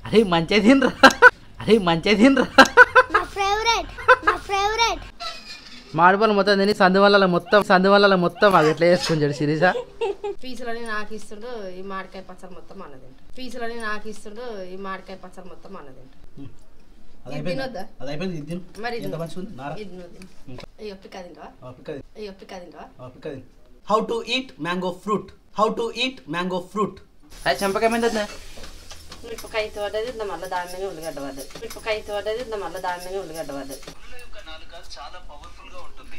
అరే మంచిగా తినరా, అరే మంచిగా తినరా. మాడిపళ్ళు మొత్తం తిని సందువల్ల మొత్తం అది ఎట్లా చేసుకుని సిరీసా. పీసులని నాకు ఇస్తుండు, ఈ మామిడికాయ పచ్చడి మొత్తం అన్నదింట. పీసులని నాకు ఇస్తుండు, ఈ మామిడికాయ పచ్చడి మొత్తం అన్నదింట. తినొద్దా మరి how to eat mango fruit, how to eat mango fruit. అది చెంపకేమైంది? మిరపకాయ తోటది మళ్ళీ దాని మీద ఉల్లిగడ్డ పడ్డది. మిరపకాయ తోటది మళ్ళీ దాని మీద ఉల్లిగడ్డ పడ్డది. చాలా పవర్ఫుల్ గా ఉంటుంది.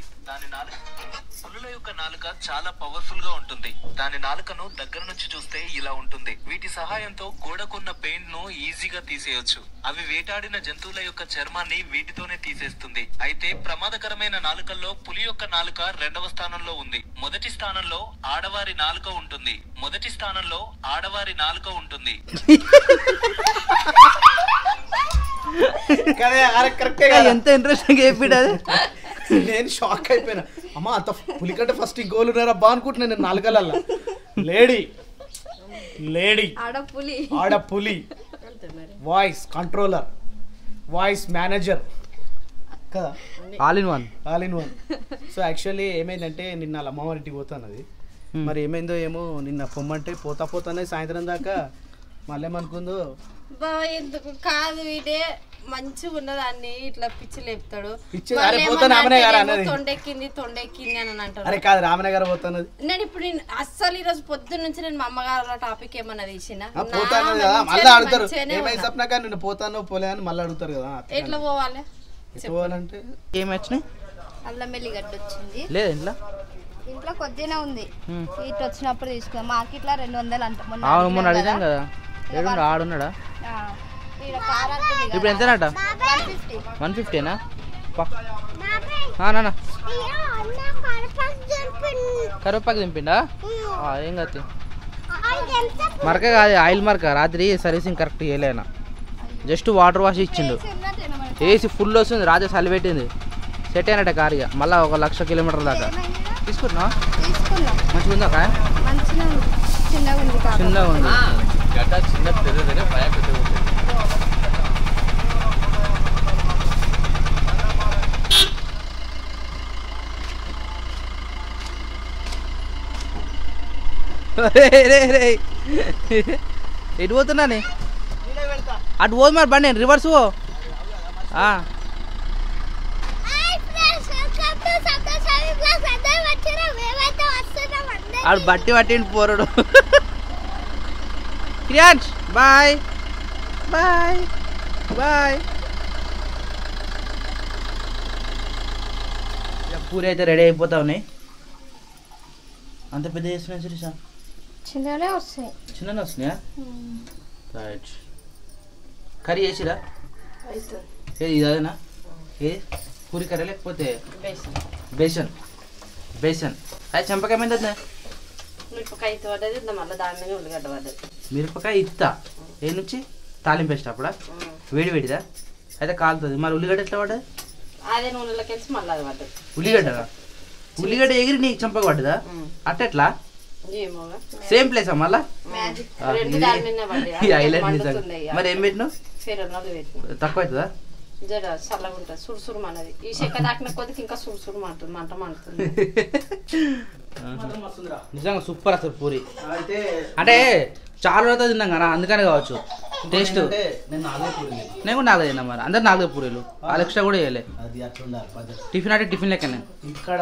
పులుల యొక్క నాలుక చాలా పవర్ఫుల్ గా ఉంటుంది. దాని నాలుకను దగ్గర నుంచి చూస్తే ఇలా ఉంటుంది. వీటి సహాయంతో గోడకున్న పెయింట్ ను ఈజీగా తీసేయొచ్చు. అవి వేటాడిన జంతువుల యొక్క చర్మాన్ని వీటితోనే తీసేస్తుంది. అయితే ప్రమాదకరమైన నాలుకల్లో పులి యొక్క నాలుక 2వ స్థానంలో ఉంది. మొదటి స్థానంలో ఆడవారి నాలుక ఉంటుంది. ఎంత ఇంట్రెస్టింగ్ చెప్పాడు. నేను షాక్ అయిపోయినా. అమ్మా అంత పులి కంటే ఫస్ట్ ఇంకోళ్ళు ఉన్నారా బా అనుకుంటున్నా నేను. నాలుగలల్లా లేడీ ఆడపులి, వాయిస్ కంట్రోలర్, వాయిస్ మేనేజర్ కదా, all in one. So actually ఏమైందంటే నిన్న వాళ్ళ అమ్మవారి ఇంటికి పోతాను. అది మరి ఏమైందో ఏమో, నిన్న పొమ్మంటే పోతానే సాయంత్రం దాకా మళ్ళీ ఏమనుకుందో ఎందుకు కాదు, ఇదే మంచిగా ఉన్నదాన్ని ఇట్లా పిచ్చి లేపుతాడు. తొండెక్కింది అని అంటారు. అరే కాదు రామనే గారు పోతాను. నేను ఇప్పుడు అస్సలు ఈ రోజు పొద్దున్న నుంచి నేను మా అమ్మగారు టాపిక్ ఏమన్నా తీసిన పోతాను కదా, మళ్ళీ అడుగుతారు ఏమైంది సప్నక నిన్ను పోతానో పోలే అని మళ్ళీ అడుగుతారు కదా. ఎట్లా పోవాలి పోవాలంటే ఏమొచ్చినాయి? అల్లం వెల్లిగడ్డ వచ్చింది లేదు ఇంట్లో కొద్దిగానే ఉంది. ఇటు వచ్చినప్పుడు తీసుకున్నాం. మార్కెట్ లో 200 అంట. మొన్న అడిగాం కదా. ఆడున్నాడా ఇప్పుడు? ఎంతనట? 150నా? కరివేపాకు దింపిండా? ఏం కాదు. మరక కాదు, ఆయిల్ మరక. రాత్రి సర్వీసింగ్ కరెక్ట్ చేయలేనా, జస్ట్ వాటర్ వాష్ ఇచ్చిండు. ఏసీ ఫుల్ వస్తుంది. రాత్రి చలి పెట్టింది. సెట్ అయినట్ట కార్. ఇక మళ్ళీ 1,00,000 కిలోమీటర్ల దాకా తీసుకుంటున్నా. మంచిగా ఉందా? చిన్నగా ఉంది. ఎటు పోతున్నా? అటు పోదు మరి బండి, రివర్స్ పో. ఆడు బట్టి పట్టిండి పోరడు. క్రియాన్స్ బాయ్. పూరి అయితే రెడీ అయిపోతా ఉన్నాయి. అంత పెద్ద చేస్తున్నాయి సిరీసా? చిన్ననే వస్తున్నాయా? రైట్. కర్రీ చేసిరా? ఏది ఇదేనా? ఏది పూరి కర్రీ లేకపోతే బేసన్? అది చెంపకేమైంది? మిరపకాయ తోటది మళ్ళీ దాని మీద ఉల్లిగడ్డ పడ్డది. మిరపకాయ ఇత్తా ఏ నుంచి తాలింపు వేసేటప్పుడా? వేడిదా అయితే కాలుతుంది. మరి ఉల్లిగడ్డ ఎట్లా పడ్డది? అదే నూనెలోకి వెళ్ళి మళ్ళీ అది పడ్డది. ఉల్లిగడ్డ ఎగిరి నీకు చంపక పడ్డదా? అట్టెట్లా? సేమ్ ప్లేస్ మళ్ళా? మరి ఏం పెట్టినావు? తక్కువ అవుతుందా? జర చల్లగా ఉంటుంది. సుడుసుడు మనది ఈ చెక్క దాకిన కొద్దికి ఇంకా సుడుసుడు మంట మండుతుంది. నిజంగా సూపర్ అసలు పూరి. అంటే చాలా రోజులు తిన్నాం కదా, అందుకనే కావచ్చు టేస్ట్. నేను కూడా 4 తిన్నా. మరి అందరు 4 పూరీలు, వాళ్ళు ఎక్స్ట్రా కూడా వేయలే. టిఫిన్ అంటే టిఫిన్ లెక్కనే. ఇక్కడ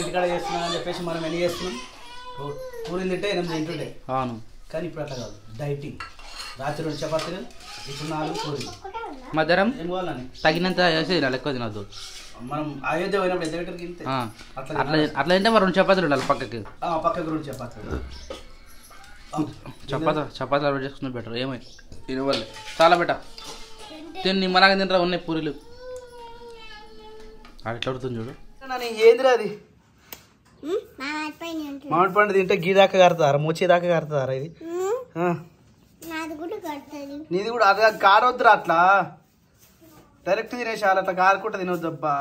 ఇంటికాడ చేస్తున్నాం అని చెప్పేసి మనం ఎన్ని చేస్తున్నాం? పూరీలు తింటే 8 తింటుండే. అవును, కానీ ఇప్పుడు అట్లా కాదు, డైటింగ్. రాత్రి 2 చపాతీలు, ఇప్పుడు 4 పూరీలు. మధ్యాహ్నం తగినంత వేసి ఎక్కువ తినద్దు. మనం అయోధ్య పోయినప్పుడు ఎంత అట్లా తింటే మరి 2 చపాతీలు ఉండాలి పక్కకి. 2 చపాతీలు. చపాతీలు అలవాటు చేసుకున్న బెటర్. ఏమై తినవాలి చాలా బెటర్. తిని నిమ్మలాగా తింటారా ఉన్నాయి పూరీలు. అది ఎట్లా అవుతుంది చూడు. ఏందిరా అది? మామిడి పండు తింటే గీ దాకా కడతారా? మూచి దాకా కడతారా? ఇది నీది కూడా అది కారొద్దురా. అట్లా డైరెక్ట్ తినేసాలి. అట్లా కారకుండా తినొద్దబ్బా.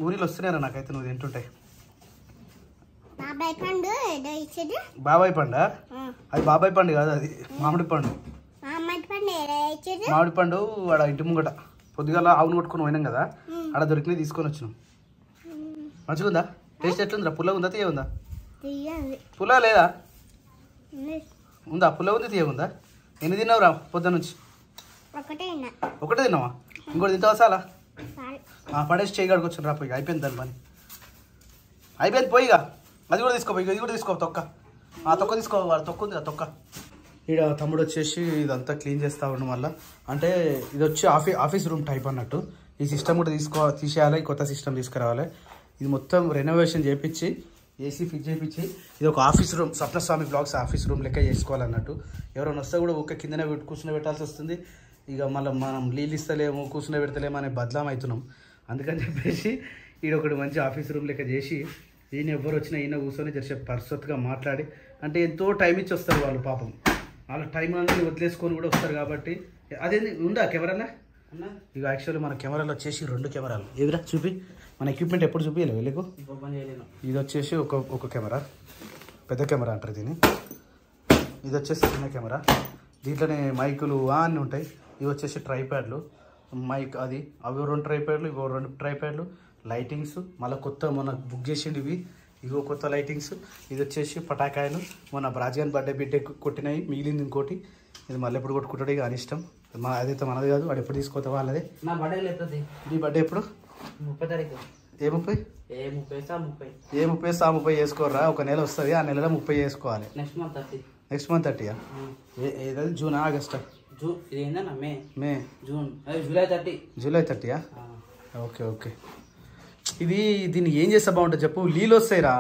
ఊరిలో వస్తున్నారా నాకైతే నువ్వు తింటుంటాయి. బాబాయ్ పండు? అది బాబాయ్ పండు కాదు, అది మామిడి పండు. మామిడి పండు ఆడ ఇంటి ముంగట పొద్దుగాల ఆవును కొట్టుకొని పోయినాం కదా, ఆడ దొరికినవి తీసుకొని వచ్చినాం. మంచిగా ఉందా? టేస్ట్ ఎట్లుందిరా? పుల్ల ఉందా తీయ ఉందా? పుల్ల లేదా? ఉందా? పుల్ల ఉంది తీయ ఉందా? ఎన్ని తిన్నావురా పొద్దున నుంచి? ఒకటే తిన్నావా? ఇంకోటి తింటావా? చాలా పడేసి చేయి కడుకొచ్చాను రా. పోయి అయిపోయింది దాని పని, అయిపోయింది. పోయిగా అది కూడా తీసుకో, ఇది కూడా తీసుకో. తొక్క తొక్క తీసుకో, తొక్క ఉంది తొక్క. ఈడ తమ్ముడు వచ్చేసి ఇదంతా క్లీన్ చేస్తూ ఉండడం వల్ల, అంటే ఇది వచ్చి ఆఫీస్ రూమ్ టైప్ అన్నట్టు. ఈ సిస్టమ్ కూడా తీసేయాలి, కొత్త సిస్టమ్ తీసుకురావాలి. ఇది మొత్తం రెనోవేషన్ చేయించి ఏసీ ఫిట్ చేయించి ఇది ఒక ఆఫీస్ రూమ్, స్వప్నస్వామి బ్లాగ్స్ ఆఫీస్ రూమ్ లెక్క చేసుకోవాలన్నట్టు. ఎవరైనా వస్తే కూడా ఒక్క కిందనే కూర్చుని పెట్టాల్సి వస్తుంది. ఇక మళ్ళీ మనం నీళ్ళు ఇస్తలేము, కూర్చుని పెడతలేము అనే బదలాం అవుతున్నాం. అందుకని చెప్పేసి ఈడ ఒకటి మంచి ఆఫీస్ రూమ్ లెక్క చేసి ఈయన ఎవరు వచ్చినా ఈయన కూర్చొని జరిసే పర్సెట్గా మాట్లాడి, అంటే ఎంతో టైం ఇచ్చి వస్తారు వాళ్ళు. పాపం వాళ్ళ టైం అనేది వదిలేసుకొని కూడా వస్తారు కాబట్టి. అదేంది ఉందా కెమెరానా? ఇక యాక్చువల్లీ మన కెమెరాలు వచ్చేసి 2 కెమెరాలు. ఏవిరా చూపి, మన ఎక్విప్మెంట్ ఎప్పుడు చూపించలేవు వెళ్ళకు. ఇది వచ్చేసి ఒక కెమెరా, పెద్ద కెమెరా అంటారు దీన్ని. ఇది వచ్చేసి చిన్న కెమెరా, దీంట్లోనే మైకులు అన్నీ ఉంటాయి. ఇవి వచ్చేసి ట్రైప్యాడ్లు, మైక్ అది, అవి 2 ట్రైప్యాడ్లు, ఇవి 2 ట్రైప్యాడ్లు, లైటింగ్స్ మళ్ళీ కొత్త మొన్న బుక్ చేసిండు ఇగో కొత్త లైటింగ్స్. ఇది వచ్చేసి పటాకాయలు, మొన్న బ్రాజియన్ బర్త్డే కొట్టినాయి, మిగిలింది ఇంకోటి. ఇది మళ్ళీ ఎప్పుడు కొట్టుకుంటాడు ఇక అనిష్టం. అదైతే మనది కాదు, వాడు ఎప్పుడు తీసుకోతా వాళ్ళదే. నా బర్త్డే లేకపోతే నీ బర్త్డే ఎప్పుడు? 30 తారీఖు. ఏ 30? ఏ 30 ఏ 30 చేసుకోరా, ఒక నెల వస్తుంది, ఆ నెలలో 30 చేసుకోవాలి. Next month 30. Next month 30. ఏదది జూన్ ఆగస్టా? ఇది ఏందన్నా May June July 30. July 30. Okay. దీన్ని ఏం చేస్తే బాగుంటుంది చెప్పు? నీళ్ళు వస్తాయిరా.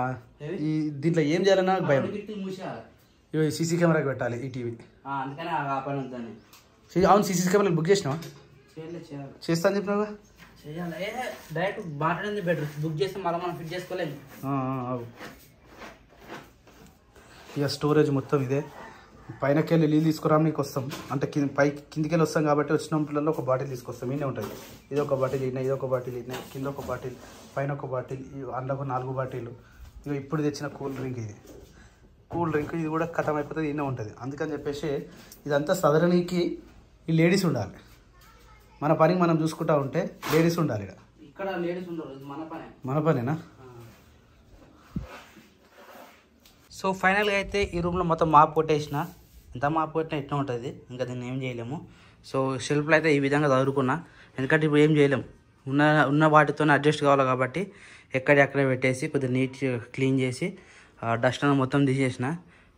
ఈ దీంట్లో ఏం చేయాలన్నా భయం. ఇవి సీసీ కెమెరాకి పెట్టాలి ఈ టీవీ. అందుకని అవును, సీసీ కెమెరాలు బుక్ చేసినావా? చేస్తా అని చెప్పినావా? చేయాలి, డైరెక్ట్ మాట్లాడింది బెటర్. బుక్ చేస్తే మళ్ళీ మనం ఫిట్ చేసుకోలేము. ఇక స్టోరేజ్ మొత్తం ఇదే. పైనకి వెళ్ళి నీళ్ళు తీసుకురానికి వస్తాం, అంటే కిందికి వెళ్ళి వస్తాం కాబట్టి వచ్చిన పిల్లల్లో ఒక బాటిల్ తీసుకొస్తాం. ఈయనే ఉంటుంది. ఇది ఒక బాటిల్ ఈయన, ఇది ఒక బాటిల్ ఈయన, కింద ఒక బాటిల్, పైన ఒక బాటిల్, అందులో ఒక 4 బాటిల్. ఇక ఇప్పుడు తెచ్చిన కూల్ డ్రింక్ ఇది కూడా ఖతం అయిపోతుంది, ఈయనే ఉంటుంది. అందుకని చెప్పేసి ఇదంతా సదరణికి ఈ లేడీస్ ఉండాలి. మన పని మనం చూసుకుంటా ఉంటే లేడీస్ ఉండాలి. ఇక్కడ లేడీస్ ఉండరు, మన పనేనా? సో ఫైనల్గా అయితే ఈ రూమ్లో మొత్తం మాప్ కొట్టేసిన. ఎంత మాప్ కొట్టినా ఎట్లా ఉంటుంది, ఇంకా దీన్ని ఏం చేయలేము. సో షెల్ఫ్లో అయితే ఈ విధంగా చదువుకున్నా, ఎందుకంటే ఇప్పుడు ఏం చేయలేము. ఉన్న వాటితోనే అడ్జస్ట్ కావాలి కాబట్టి ఎక్కడెక్కడే పెట్టేసి కొద్దిగా నీట్ క్లీన్ చేసి డస్ట్ అనేది మొత్తం తీసేసిన.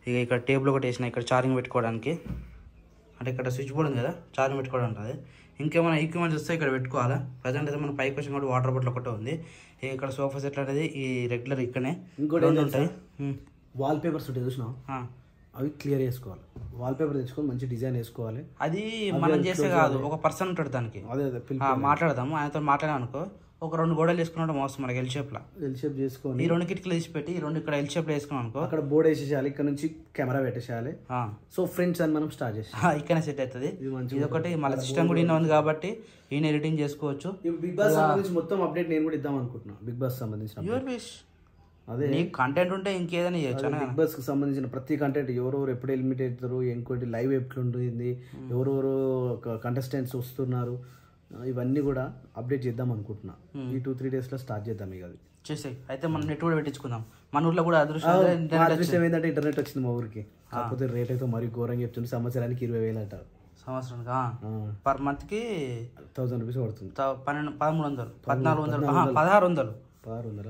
ఇక ఇక్కడ టేబుల్ ఒకటి వేసిన, ఇక్కడ ఛార్జింగ్ పెట్టుకోవడానికి. అంటే ఇక్కడ స్విచ్ బోర్డ్ ఉంది కదా, ఛార్జింగ్ పెట్టుకోవడం ఉంటుంది. ఇంకేమైనా ఈక్విప్మెంట్స్ వస్తే ఇక్కడ పెట్టుకోవాలా. ప్రజెంట్ అయితే మన పైకి వచ్చిన కూడా వాటర్ బాటిల్ ఒకటే ఉంది. ఇక్కడ సోఫా సెట్ అనేది ఈ రెగ్యులర్ ఇక్కడనే ఇంకోటి ఉంటాయి. వాల్ పేపర్స్ ఉంటాయి చూసినా, అవి క్లియర్ చేసుకోవాలి. వాల్ పేపర్ తెచ్చుకొని మంచి డిజైన్ వేసుకోవాలి. అది మనం చేసే కాదు, ఒక పర్సన్ ఉంటాడు దానికి. అదే మాట్లాడదాము, ఆయనతో మాట్లాడాం అనుకో, ఒక 2 గోడలు వేసుకున్నాడు మోసం మనకి ఎల్ షేప్ చేసుకొని ఈ 2 కిటికీలు తీసి పెట్టి ఈ 2 ఇక్కడ ఎల్ షేప్ వేసుకున్నాం అనుకో, అక్కడ బోర్డు వేసేసేయాలి, ఇక్కడ నుంచి కెమెరా పెట్టేసేయాలి. సో ఫ్రెండ్స్ అని మనం స్టార్ట్ చేసి ఇక్కడనే సెట్ అవుతుంది. ఇది ఒకటి మళ్ళీ సిస్టమ్ కూడా ఉంది కాబట్టి ఈయన ఎడిటింగ్ చేసుకోవచ్చు. బిగ్ బాస్ సంబంధించి మొత్తం అప్డేట్ నేను కూడా ఇద్దాం అనుకుంటున్నా. బిగ్ బాస్ సంబంధించిన అదే నీకు కంటెంట్ ఉంటే ఇంకేదైనా చేయొచ్చు. బిగ్ బాస్ కి సంబంధించిన ప్రతి కంటెంట్ ఎవరెవరు ఎప్పుడు ఎలిమినేట్ అవుతారు, ఇంకోటి లైవ్ ఎట్లుంటుంది, ఎవరెవరు కంటెస్టెంట్స్ వస్తున్నారు, ఇవన్నీ కూడా అప్డేట్ చేద్దాం అనుకుంటున్నా. ఈ 2-3 days లో స్టార్ట్ చేద్దాం. ఇక అది చేసే అయితే మనం నెట్ కూడా పెట్టించుకుందాం. మన ఊర్లో కూడా అదృష్టం ఏంటంటే ఇంటర్నెట్ వచ్చింది మా ఊరికి. కాకపోతే రేట్ అయితే మరీ ఘోరంగా చెప్తుంది. సంవత్సరానికి 20,000 అంటారు. సంవత్సరానికి పర్ మంత్ కి 1000 రూపీస్ పడుతుంది. 1300 1400 1600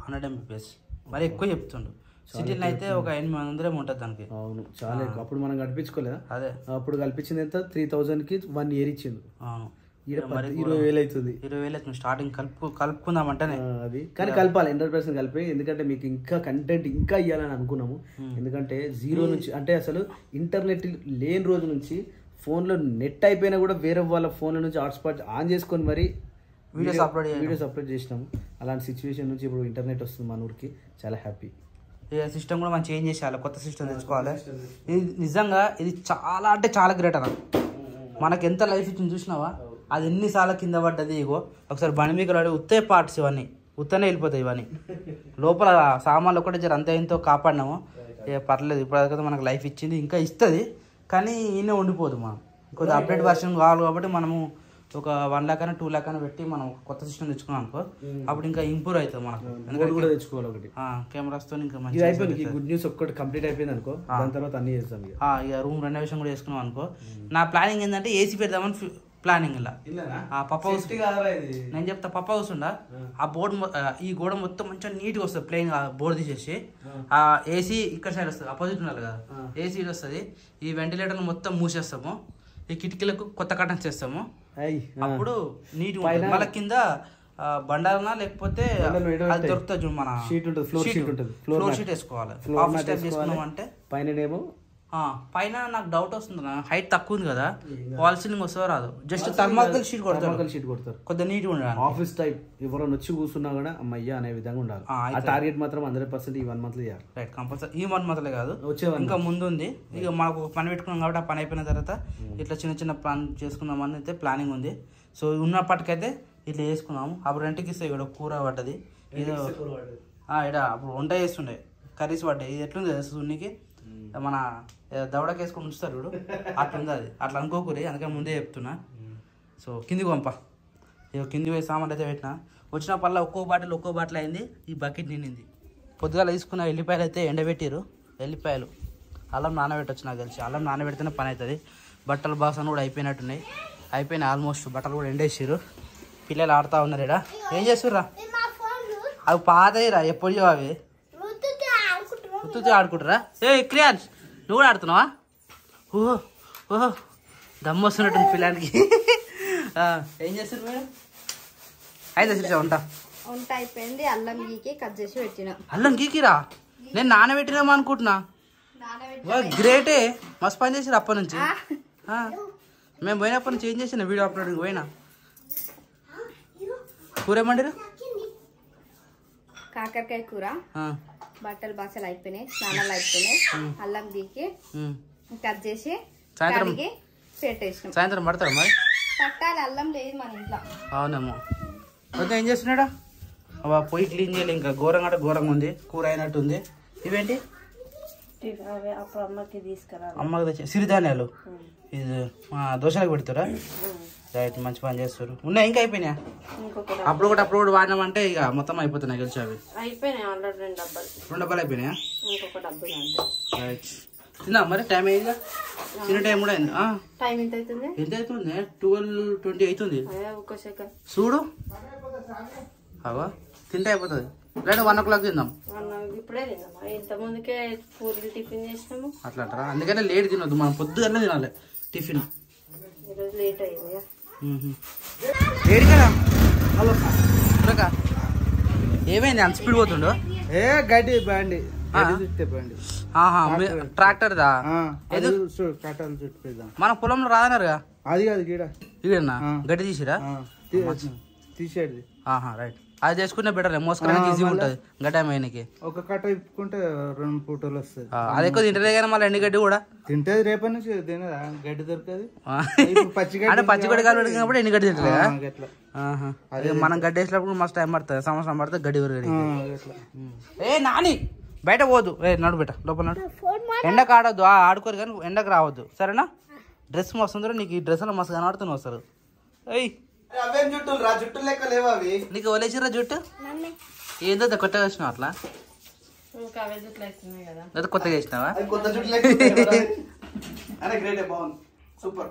100 Mbps మరి ఎక్కువ చెప్తుండు. సిటీలో అయితే ఒక 800 ఉంటుంది దానికి. అవును, చాలా ఎక్కువ. అప్పుడు మనం కల్పించుకోలేదా? అదే అప్పుడు కల్పించింది ఎంత? 3000కి 1 year ఇచ్చిండు. అవును, 20,000 అవుతుంది. 20,000 అవుతుంది స్టార్టింగ్ కలుపుకుందామంటేనే. అది కానీ కలపాలి, 100% కలిపి. ఎందుకంటే మీకు ఇంకా కంటెంట్ ఇంకా ఇవ్వాలని అనుకున్నాము. ఎందుకంటే 0 నుంచి, అంటే అసలు ఇంటర్నెట్ లేని రోజు నుంచి ఫోన్లో నెట్ అయిపోయినా కూడా వేరే వాళ్ళ ఫోన్ల నుంచి హాట్స్పాట్ ఆన్ చేసుకొని మరి వీడియోస్ అప్లోడ్ చేసినాము. అలాంటి సిచ్యువేషన్ నుంచి ఇప్పుడు ఇంటర్నెట్ వస్తుంది మన ఊరికి. చాలా హ్యాపీ. సిస్టమ్ కూడా మనం చేంజ్ చేసేయాలి, కొత్త సిస్టమ్ తెచ్చుకోవాలి. ఇది నిజంగా ఇది చాలా అంటే చాలా గ్రేట్ అన్న. మనకి ఎంత లైఫ్ ఇచ్చింది చూసినావా? అది ఎన్నిసార్లు కింద పడ్డది. ఇగో ఒకసారి బండి మీకు రాడు, ఉత్తే పార్ట్స్ ఇవన్నీ ఉత్తనే వెళ్ళిపోతాయి. ఇవన్నీ లోపల సామాన్లు ఒకటే జర అంతే ఎంతో కాపాడినాము. పర్లేదు, ఇప్పుడు అదైతే మనకు లైఫ్ ఇచ్చింది, ఇంకా ఇస్తుంది. కానీ ఈయనే ఉండిపోదు. మనం కొద్దిగా అప్డేట్ వర్షన్ కావాలి కాబట్టి మనము ఒక 1 lakh అయినా 2 lakh అయినా పెట్టి మనం కొత్త సిస్టమ్ తెచ్చుకున్నాం అనుకో అప్పుడు ఇంకా ఇంప్రూవ్ అవుతుంది మనకు. ఎందుకంటే కూడా తెచ్చుకోవాలి ఒకటి కెమెరాస్తో ఇంకా ఇది మంచి అయిపోయింది. గుడ్ న్యూస్ ఒక్కటి కంప్లీట్ అయిపోయింది అనుకో, దాని తర్వాత అన్ని చేస్తాం ఇక రూమ్ రెనోవేషన్ కూడా చేసుకున్నాం అనుకో. నా ప్లానింగ్ ఏంటంటే ఏసీ పెడదామని ప్లానింగ్ ఇలా పప్ప హౌస్ నేను చెప్తా. పప్ప హౌస్ ఉండా ఆ బోర్డు ఈ గోడ మొత్తం మంచిగా నీట్గా వస్తుంది. ప్లెయిన్ బోర్డు తీసేసి ఆ ఏసీ ఇక్కడ సైడ్ వస్తుంది, అపోజిట్ ఉండాలి కదా, ఏసీ ఇటు వస్తుంది. ఈ వెంటిలేటర్లు మొత్తం మూసేస్తాము, ఈ కిటికీలకు కొత్త కర్టన్స్ చేస్తాము. అప్పుడు నీట్గా ఉంటుంది. మళ్ళీ కింద బండాలనా లేకపోతే అది దొరుకుతుంది చూడు మన షీట్ ఉంటుంది, ఫ్లోర్ షీట్ వేసుకోవాలి. ఆఫీస్ టైప్ చేసుకున్నాం అంటే పైన పైన నాకు డౌట్ వస్తుంది, హైట్ తక్కువ ఉంది కదా, వాల్ సీలింగ్ వస్తుందో రాదు. జస్ట్ థర్మాకోల్ షీట్ కొడతారు కొద్దిగా నీట్గా ఉండాలి. ఆఫీస్ టైప్ ఎవరైనా వచ్చి కూర్చున్నా కూడా అమ్మయ్య అనే విధంగా ఉండాలి. ఆ టార్గెట్ మాత్రం 100% ఈ 1 month లో చేయాలి. రైట్, కంపల్సరీ ఈ 1 month కాదు, ఇంకా ముందు ఉంది. ఇక మనకు పని పెట్టుకున్నాం కాబట్టి ఆ పని అయిపోయిన తర్వాత ఇట్లా చిన్న చిన్న ప్లాన్ చేసుకుందామని అయితే ప్లానింగ్ ఉంది. సో ఉన్నప్పటికైతే ఇట్లా చేసుకున్నాము. అప్పుడు రెంట్కి ఇస్తే ఇక్కడ కూర పడ్డది, ఇది ఇక్కడ అప్పుడు వంట చేస్తుండే కర్రీస్ పడ్డాయి. ఇది ఎట్లుంది సున్నికి మన దవడకి వేసుకొని ఉంచుతారు చూడు, అట్లుంది అది. అట్లా అనుకోకూరి, అందుకని ముందే చెప్తున్నా. సో కిందికి పంప, ఇక కిందికి పోయి సామాన్లు అయితే పెట్టినా. వచ్చిన పళ్ళ ఒక్కో బాటిల్ అయింది. ఈ బకెట్ నిండింది. పొద్దుగాల తీసుకున్న ఎల్లిపాయలు అయితే ఎండబెట్టిరు. ఎల్లిపాయలు అల్లం నానబెట్టచ్చు, నాకు తెలిసి అల్లం నానబెడితేనే పని అవుతుంది. బట్టల బాసన కూడా అయిపోయినాయి ఆల్మోస్ట్. బట్టలు కూడా ఎండేసారు. పిల్లలు ఆడుతూ ఉన్నారు. ఇక్కడ ఏం చేస్తుర్రా? అవి పాతయ్యరా, ఎప్పుడు అవి ఉత్తుతో ఆడుకుంటారా? క్రియాన్స్ నువ్వు కూడా ఆడుతున్నావా? ఓహో దమ్ము వస్తున్నట్టుంది పిల్లానికి. ఏం చేస్తారు మేడం? అయితే శ్రీష వంట అయిపోయింది. అల్లం గీకి కట్ చేసి పెట్టిన. అల్లం గీకిరా? నేను నానబెట్టినామా అనుకుంటున్నా. గ్రేటే, మస్తు పని చేసారు అప్పటి నుంచి. మేము పోయినప్పటి నుంచి ఏం చేసిన వీడియో అప్లోడింగ్ పోయినా. కూర ఏమంటారు? కాకరకాయ కూర. బట్టలు బాసలు అయిపోయినాయి, స్నానాలు అయిపోయినాయి. అల్లం గీకి కట్ చేసి కడిగి పెట్టేసినాం. సాయంత్రం పడతారా మరి? పట్టాలి, అల్లం లేదు మన ఇంట్లో. అవునమ్మా. ఓకే, ఏం చేస్తున్నాడా? పొయ్యి క్లీన్ చేయాలి. ఇంకా ఘోరంగా అంటే ఘోరంగా ఉంది, కూర అయినట్టుంది. ఇవేంటి? అమ్మకి తెచ్చే సిరిధాన్యాలు. ఇది దోశలకు పెడతారా? రైట్, మంచి పని చేస్తారు. ఉన్నాయి ఇంకా అయిపోయినాయా? అప్పుడు వాడినామంటే ఇక మొత్తం అయిపోతున్నాయి కలిసి. అవి అయిపోయినాయి, 2 డబ్బాలు అయిపోయినాయా? రైట్, తిన్నా మరి? టైం అయిందా? తినే టైం కూడా అయింది. ఎంత అవుతుంది? 12:20 అవుతుంది. చూడు అవా, తింటే అయిపోతుంది. లేదా 1 o'clock తిందాం. ఇప్పుడే తిందామా? ఇంత ముందుకే పూరీలు టిఫిన్ చేసినాము. అట్లా అంటారా? అందుకనే లేట్ తినొద్దు, మనం పొద్దుగానే తినాలి టిఫిన్. ఈరోజు లేట్ అయింది. ఏడికరా? ఏమైంది అంత స్పీడ్ పోతుండో? గడ్డి బండి ట్రాక్టర్ దా మన పొలంలో రాదన్నారుగా? అది కాదు ఇదేనా గడ్డి తీసిరా? తీసేది. రైట్, అది చేసుకుంటే బెటర్. మోసుకోవడానికి ఈజీగా ఉంటుంది గడ్డ మేనకి. ఒక కట్ట ఇప్పుకుంటే 2 పూటలు వస్తుంది. అది ఎక్కువ తింటలే కానీ మళ్ళీ ఎండుగడ్డి కూడా తింటది. రేపటి నుంచి తినదా? గడ్డి దొరకదు. అంటే పచ్చిగడ్డి కాలు కాబట్టి ఎండుగడ్డి తింటలే. అదే మనం గడ్డి వేసినప్పుడు మస్తు టైం పడుతుంది, సంవత్సరం పడుతుంది గడ్డి వరకు. ఏ నాని బయట పోదు, నడు బెట లోపల నడు. ఎండకు ఆడొద్దు, ఆడుకోరు కానీ ఎండకు రావద్దు, సరేనా? డ్రెస్ మస్తుందో నీకు, ఈ డ్రెస్లో మస్తు కనబడుతున్నావు వస్తారు. అవేం జుట్టు రా, జుట్టు లెక్క లేవా అవి? నీకు వలేసిరా జుట్టు? ఏందో కొత్తగా వేసినావు అట్లా? కొత్తగా వేసినావా? కొత్త జుట్టు లెక్క బాగుంది, సూపర్.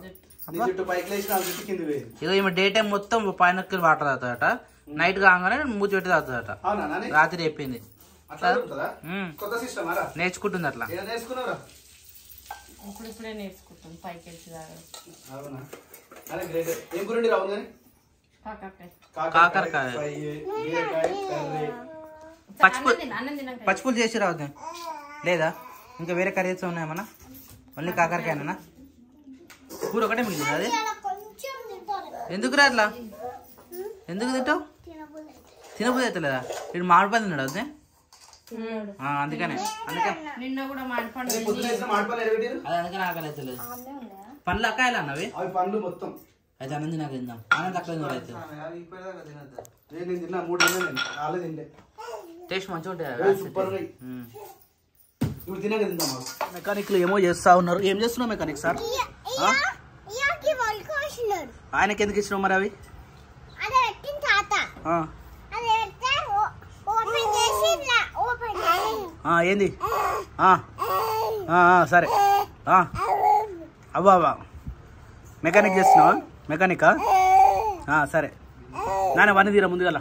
జుట్టు పైకి లేచిన జుట్టు కింద పోయింది. ఇదో ఈమె డే టైం మొత్తం పైన వాటర్ తాగుతాడట, నైట్ కాగానే మూతి పెట్టి తాగుతాడట. రాత్రి చెప్పింది. నేర్చుకుంటుంది అట్లా. ఇప్పుడే నేర్చుకుంటాం పైకి వెళ్ళి తాగడం. కాకరకాయ పచ్చిపులు చేసి రావద్దు లేదా? ఇంకా వేరే కర్రీస్ ఉన్నాయేమన్నా? ఓన్లీ కాకరకాయనా? కూర ఒకటే మిగిలింది. అది ఎందుకురా అట్లా? ఎందుకు తింటావు? తినబుద్ధి అవుతలేదా? ఇటు మామిడిపండు తిన్నాడు అదే, అందుకనే నిన్న కూడా మాడిపండు. అది అందుకని ఆకలి అవుతలేదు. పండ్లు అక్కాయలు అన్నవి పండ్లు మొత్తం అయితే అన్నం తినాక తిందాం. అన్నం తక్కువ అయితే టేస్ట్ మంచిగా ఉంటుంది. మెకానిక్లు ఏమో చేస్తా ఉన్నారు. ఏం చేస్తున్నావు మెకానిక్ సార్? ఆయనకి ఎందుకు ఇచ్చినావు మరి అవి ఏంది సరే అవ్వా అవ్వా మెకానిక్ చేస్తున్నావా మెకానికా సరే నాన్న వన్నీ తీరా ముందుగల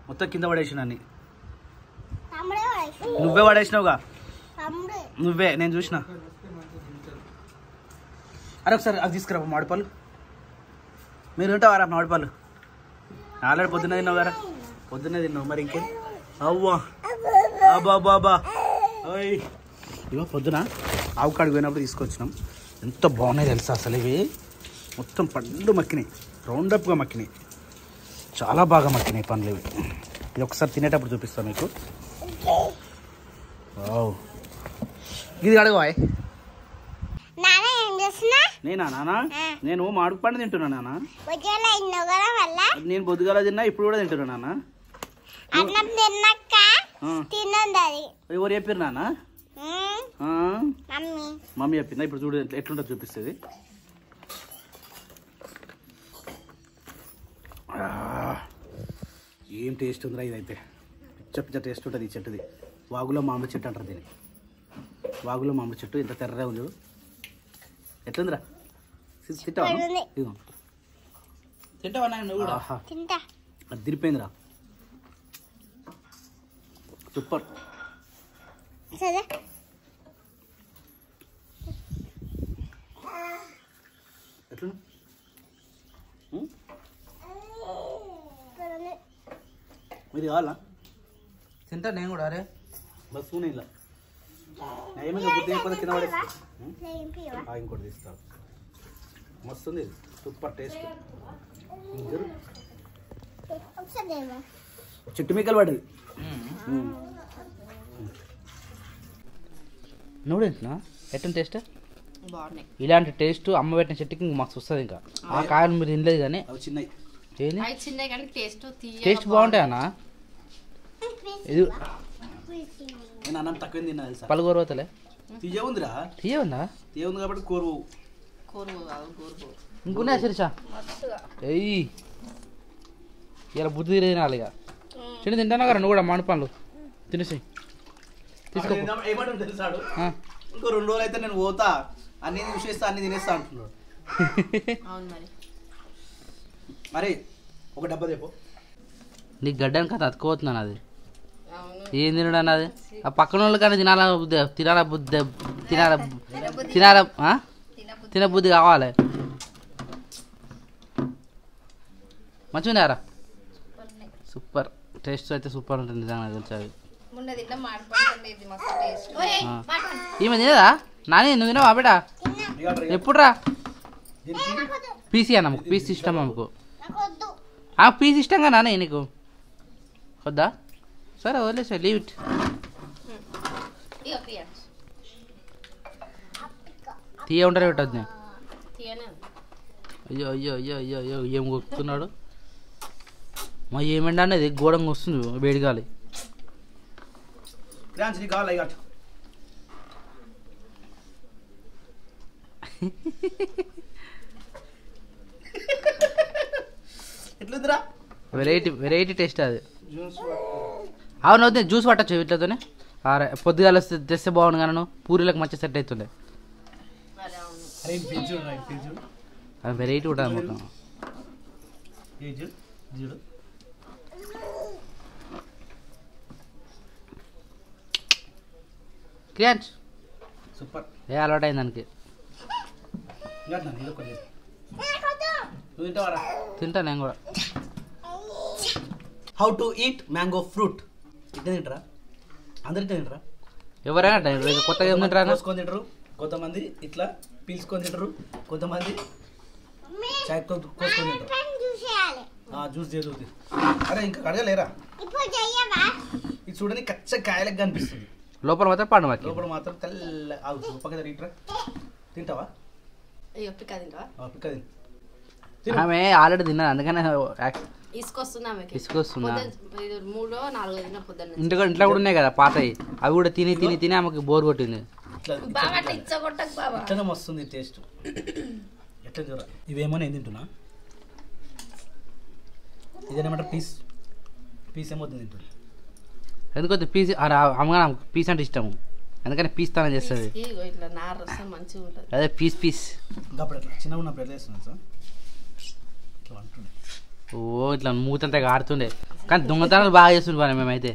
మొత్తం కింద పడేసిన అన్ని నువ్వే పడేసినావుగా నువ్వే నేను చూసిన అరే ఒకసారి అది తీసుకురా మామిడిపళ్ళు మీరు ఉంటావారా మామిడిపళ్ళు ఆల్రెడీ పొద్దున్న తిన్నావు కదా పొద్దున్నే తిన్నావు మరి ఇంకేం అవ్వా అబ్బా బాబా ఓయ్ ఇవో పొద్దున ఆవు కాడికి పోయినప్పుడు తీసుకొచ్చినాం ఎంత బాగున్నాయి తెలుసా అసలు ఇవి మొత్తం పండు మక్కినాయి రౌండప్గా మక్కినాయి చాలా బాగా మక్కినాయి పండ్లు ఇవి ఇది ఒకసారి తినేటప్పుడు చూపిస్తాను మీకు వావ్ ఇది అడగవాయ్ నేనా నాన్న నేను మామిడి పండు తింటున్నా నాన్న నేను బొద్దుగాల తిన్నా ఇప్పుడు కూడా తింటున్నా నాన్న ఎవరు చెప్పారు నాన్న మమ్మీ చెప్పిందా ఇప్పుడు చూడు ఎట్లుంటుంది చూపిస్తుంది ఏం టేస్ట్ ఉందిరా ఇదైతే పిచ్చ పిచ్చ టేస్ట్ ఉంటుంది ఈ చెట్టుది వాగులో మామిడి చెట్టు అంటారు దీన్ని వాగులో మామిడి చెట్టు ఎంత తెర్రగా ఉంది ఎట్లుందిరా తింటావా ఇదిగో తింటావా నువ్వు కూడా అది తిరిపోయిందిరా సూపర్ ఎట్లా మీరు కావాలా తింటా నేను కూడా అరే బస్ ఇలా ఏమైనా బుద్ధి అయిపోతే కింద పడేస్తా ఇంకోటి తీస్తాను మస్తు ఉంది సూపర్ టేస్ట్ చెట్టు మీకలు పడ్డది నువ్వు తింటున్నా ఎట్లా టేస్ట్ బాగున్నాయి ఇలాంటి టేస్ట్ అమ్మ పెట్టిన చెట్టుకి ఇంక మస్తు వస్తుంది ఇంకా ఆ కాయలు మీరు తినలేదు కానీ అవి చిన్నవి ఏంది అవి చిన్నవి కానీ టేస్ట్ బాగుంటాయి అన్న ఇది నేను అన్నం తక్కువ తిన్నా తెలుసా పలుగోరవతలే తీయ ఉందిరా తీయ ఉందా తీయ ఉంది కాబట్టి కూర ఇంకున్నాయి సిరిచా ఎయ్యి ఇలా బుద్ధి తిరిగినాలి ఇక చిన్న తింటానా కదా నువ్వు కూడా మామిడి పండ్లు తినేసి తీసుకో ఏమంటాడు తెలుసాడు ఇంకో 2 రోజులు అయితే నేను పోతా అన్ని చూసేస్తా అన్ని తినేస్తా అంటున్నాడు అరే ఒక డబ్బా తెపో నీకు గడ్డని కథ అతుకోతున్నాను అది ఏం తినడు అన్నది ఆ పక్కన వాళ్ళు కానీ తినాల బుద్ధి తిన బుద్ధి కావాలి మంచిగా ఉన్నారా సూపర్ టేస్ట్ అయితే సూపర్ ఉంటుంది నిజంగా తెలుసు అవి ఈమె తినదా నాని నువ్వు తినవా బిడ్డ ఎప్పుడు రా పీసీ అన్న పీస్ ఇష్టం అమ్మకు పీస్ ఇష్టంగా నానే నీకు వద్దా సరే వదిలేసా లీవ్ ఇట్ తీయ ఉంటారు పెట్టద్దు అయ్యో అయ్యో అయ్యో అయ్యో అయ్యో ఏం కొక్కుతున్నాడు మా ఏమండి అనేది గోడంగా వస్తుంది వేడిగాలి ఎట్లుందిరా వెరైటీ టేస్ట్ అది అవును వద్దు జ్యూస్ పట్టచ్చు వీటితోనే పొద్దుగాల తెస్తే బాగుండు కానీ పూరీలకు మంచి సెట్ అవుతుండే అది వెరైటీ ఉంటుంది మొత్తం క్రియాంచ్ సూపర్ ఏ అలవాటు అయింది దానికి తింటా నేను కూడా how to eat mango fruit ఇట్లా తింటారా అందరు ఇట్లా తింటారా ఎవరైనా కొత్తగా ఏం తింటారా కోసుకొని తింటారు కొంతమంది ఇట్లా పీల్చుకొని తింటారు కొంతమంది చాయ్తో కోసుకొని తింటారు జ్యూస్ చేస్తుంది అరే ఇంకా కడగలేరా ఇది చూడని కచ్చ కాయలకు కనిపిస్తుంది లోపల మాత్రం పండు మాకు లోపల మాత్రం తెల్ల పక్కన తింటారా తింటావా పిక్క తిని ఆమె ఆల్రెడీ తిన్నది అందుకనే తీసుకొస్తున్నా ఇంట్లో కూడా ఉన్నాయి కదా పాతవి అవి కూడా తిని తిని తిని ఆమెకి బోర్ కొట్టింది ఇట్లనే వస్తుంది టేస్ట్ ఇట్లా చూడ ఇవేమో నేను తింటున్నా ఇదేమంటారు పీస్ ఏమో తింటున్నా ఎందుకంటే పీస్ అమ్మగా పీస్ అంటే ఇష్టము అందుకని పీస్ తానే చేస్తుంది ఇట్లా నార వస్తే మంచిగా ఉంటుంది. అదే పీస్ ఇంకా అప్పుడు ఎట్లా చిన్నగా ఉన్నప్పుడు ఎట్లా చేస్తున్నాను సార్ ఇట్లా అంటుండే ఓ ఇట్లా మూతంతా ఆడుతుండే కానీ దొంగతనాలు బాగా చేస్తుండే మేమైతే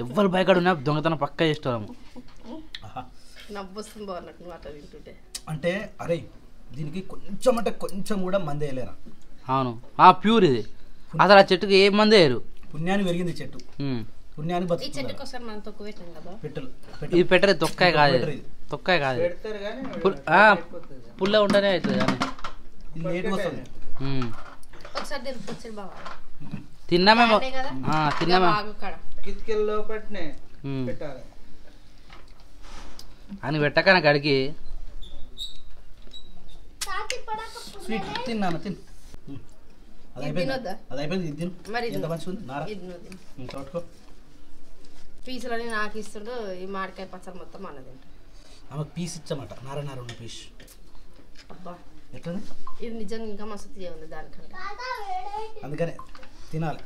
ఎవ్వరు భయకాడు ఉన్నా దొంగతనం పక్కా చేస్తాము. నవ్వు వస్తుంది బాగున్నట్టు నువ్వు అట్లా తింటుంటే. అంటే అరే దీనికి కొంచెం అంటే కొంచెం కూడా మంది వేయలేరా? అవును ప్యూర్ ఇది అసలు ఆ చెట్టుకి ఏ మంది వేయరు. పుణ్యాన్ని పెరిగింది చెట్టు పుణ్యాన్ని ఈ చెట్టుకి ఒకసారి మనం తొక్కు పెట్టాం కదా పెట్టలు ఇది పెట్టరు తొక్కాయ కాదు తొక్కాయ కాదు పుల్ల ఉంటేనే అవుతుంది కానీ ఇది లేట్గా వస్తుంది. ఒకసారి తిరుగుతుంది బాగా తిన్నామేమో తిన్నామా కిటికీల్లో పట్టినే పెట్టాలి అని పెట్టక నాకు అడిగి స్వీట్ తిన్నాను తిను అది అయిపోయింది ఇది తిను మరి ఎంత మంచిగా ఉంది నారా తోటకో పీసులని నాకు ఇస్తుండు ఈ మామిడికాయ పచ్చడి మొత్తం అన్నదింట. ఆమెకు పీస్ ఇచ్చామట నార ఉన్న పీస్ అబ్బా ఎట్లా ఇది నిజంగా ఇంకా మస్తు తీయ ఉంది దానికంటే. అందుకనే తినాలి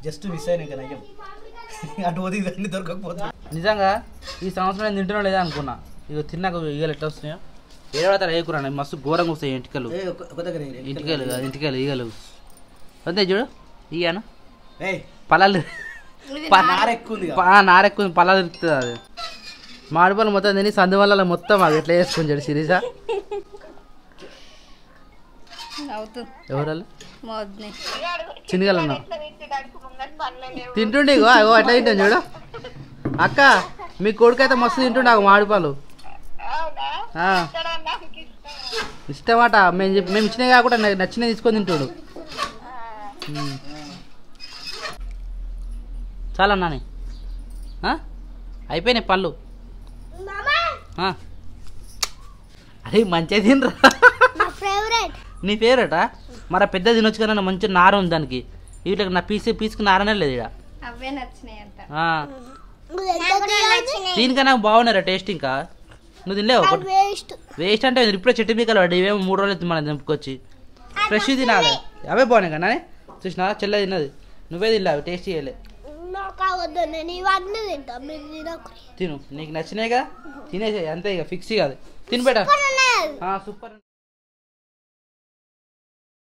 జస్ట్ మిస్ అయినా ఇంకా నయ్యం అటు పోతే ఇవన్నీ దొరకకపోతే. నిజంగా ఈ సంవత్సరం నేను తింటున్నా లేదా అనుకున్నా ఇక తిన్నాక ఈగలు ఎట్లా వస్తున్నాయో ఏ పడతారు ఏ కూర మస్తు ఘోరంగా వస్తాయి ఇంటికలు ఇంటికలు ఈగలు అంతే చూడు ఇయ్యాను పలాలు నారెక్కువ పలాలు తిరుగుతుంది అది మామిడిపళ్ళు మొత్తం తిని సందు వల్ల మొత్తం అది ఎట్లా చేసుకుని చూడు సిరీసా ఎవరు చిన్నగలన్నా తింటుండే ఇగో అగో అట్లా తింటాను చూడు అక్క మీ కొడుకు అయితే మస్తు తింటుండే అగో మామిడిపళ్ళు ఇష్టమాట మేము ఇచ్చినవి కాకుండా నచ్చినవి తీసుకొని తింటాడు. చాలా నాని అయిపోయినాయి పళ్ళు అరే మంచిగా తినరా నీ ఫేవరెటా మరి పెద్ద తినొచ్చు కదా మంచి నార ఉంది దానికి వీటికి నా పీస్కి నారనే లేదు ఇక్కడ దీనికన్నా నాకు బాగున్నారా టేస్ట్ ఇంకా నువ్వు తినలేవు వేస్ట్ అంటే ఇప్పుడే చెట్టు మీకలు పడ్డాయి ఇవేమో 3 రోజులు మనం దింపుకొచ్చి ఫ్రెష్ తినాలి అవే బాగున్నాయి కదా చూసినా చెల్లె తిన్నది నువ్వే తినలేవు టేస్ట్ చేయలే తిను నీకు నచ్చినాయి కదా తినేసే అంతే ఇక ఫిక్స్ కాదు తిని పెట్ట సూపర్.